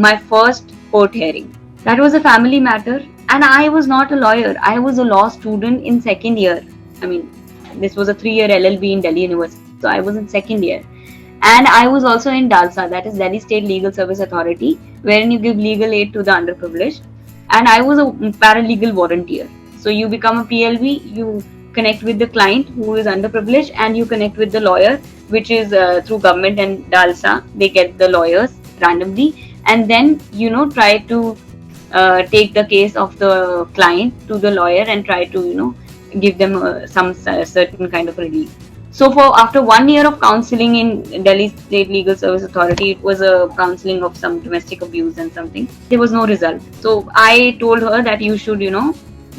my first court hearing. That was a family matter, and I was not a lawyer. I was a law student in second year. I mean, this was a 3-year LL.B in Delhi University, so I was in second year. And I was also in DALSA, that is Delhi State Legal Service Authority, wherein you give legal aid to the underprivileged. And I was a paralegal volunteer. So you become a PLV, you connect with the client who is underprivileged, and you connect with the lawyer, which is through government and DALSA. They get the lawyers randomly, and then try to take the case of the client to the lawyer and try to give them some certain kind of relief. So after 1 year of counseling in Delhi State Legal Service Authority, it was a counseling of some domestic abuse and something. There was no result. So I told her that you should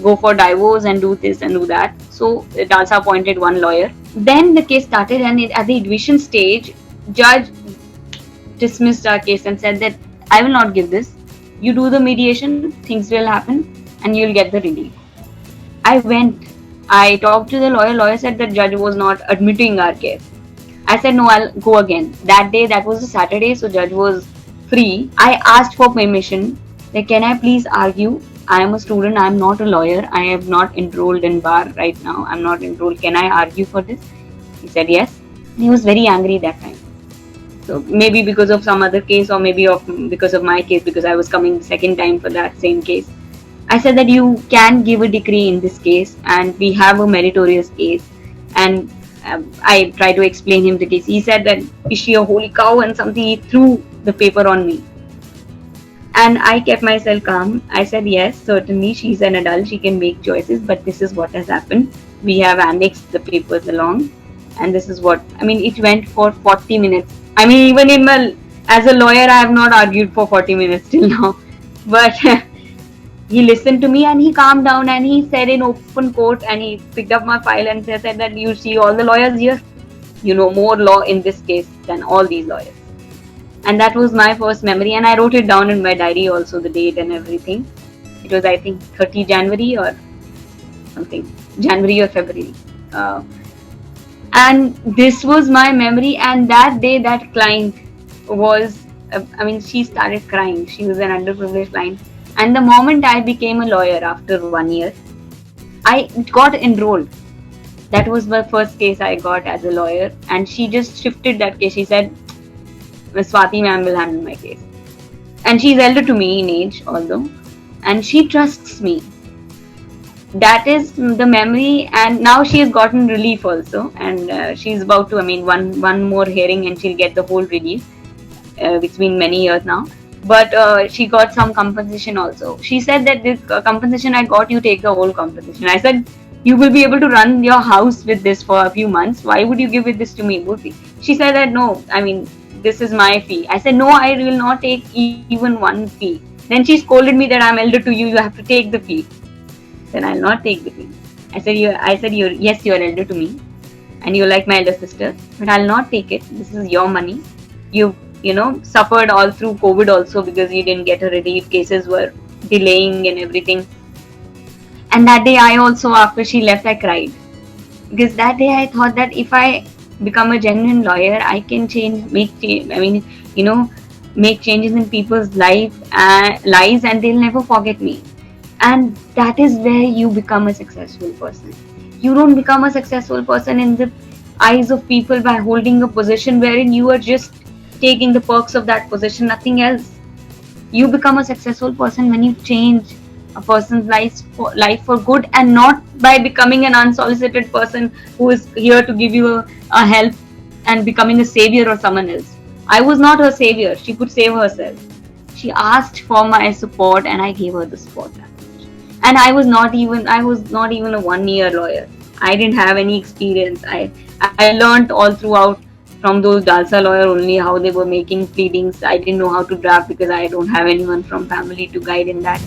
go for divorce and do this and do that. So DALSA appointed one lawyer. Then the case started, and at the division stage, judge dismissed our case and said that I will not give this. You do the mediation, things will happen, and you'll get the relief. I went. I talked to the lawyer. Lawyer said that judge was not admitting our case. I said no, I'll go again. That day, that was a Saturday, so judge was free. I asked for permission. Like, can I please argue? I am a student. I am not a lawyer. I am not enrolled in bar right now. I'm not enrolled. Can I argue for this? He said yes. He was very angry that time. So maybe because of some other case, or maybe because of my case, because I was coming second time for that same case. I said that you can give a decree in this case, and we have a meritorious case. And I tried to explain him the case. He said that, is she a holy cow and something? He threw the paper on me. And I kept myself calm. I said, yes, certainly she's an adult. She can make choices, but this is what has happened. We have annexed the papers along. And this is what, it went for 40 minutes. Even as a lawyer, I have not argued for 40 minutes till now. But he listened to me and he calmed down, and he said in open court, and he picked up my file and said that you see all the lawyers here, you know more law in this case than all these lawyers. And that was my first memory, and I wrote it down in my diary also, the date and everything. It was, I think, 30 January or something, January or February. And this was my memory. And that day, that client was, she started crying. She was an underprivileged client. And the moment I became a lawyer after 1 year, I got enrolled. That was the first case I got as a lawyer. And she just shifted that case. She said, Swati ma'am will handle my case. And she's elder to me in age, although. And she trusts me. That is the memory. And now she has gotten relief also. And she's about to, one more hearing and she'll get the whole relief. It's been many years now. But she got some compensation also. She said that this compensation I got, you take the whole compensation. I said, you will be able to run your house with this for a few months. Why would you give this to me? She said that no, this is my fee. I said, no, I will not take even one fee. Then she scolded me that I'm elder to you, you have to take the fee. Then I'll not take the fee. I said, yes, you're elder to me. And you're like my elder sister. But I'll not take it. This is your money. You suffered all through COVID also because you didn't get a relief. Cases were delaying and everything. And that day I also, after she left, I cried. Because that day I thought that if I become a genuine lawyer, I can make changes in people's lives and they'll never forget me. And that is where you become a successful person. You don't become a successful person in the eyes of people by holding a position wherein you are just taking the perks of that position, nothing else. You become a successful person when you change a person's life for good, and not by becoming an unsolicited person who is here to give you a help and becoming a savior or someone else. I was not her savior. She could save herself. She asked for my support and I gave her the support. And I was not even a 1 year lawyer. I didn't have any experience. I learned all throughout from those DALSA lawyer only how they were making pleadings. I didn't know how to draft because I don't have anyone from family to guide in that.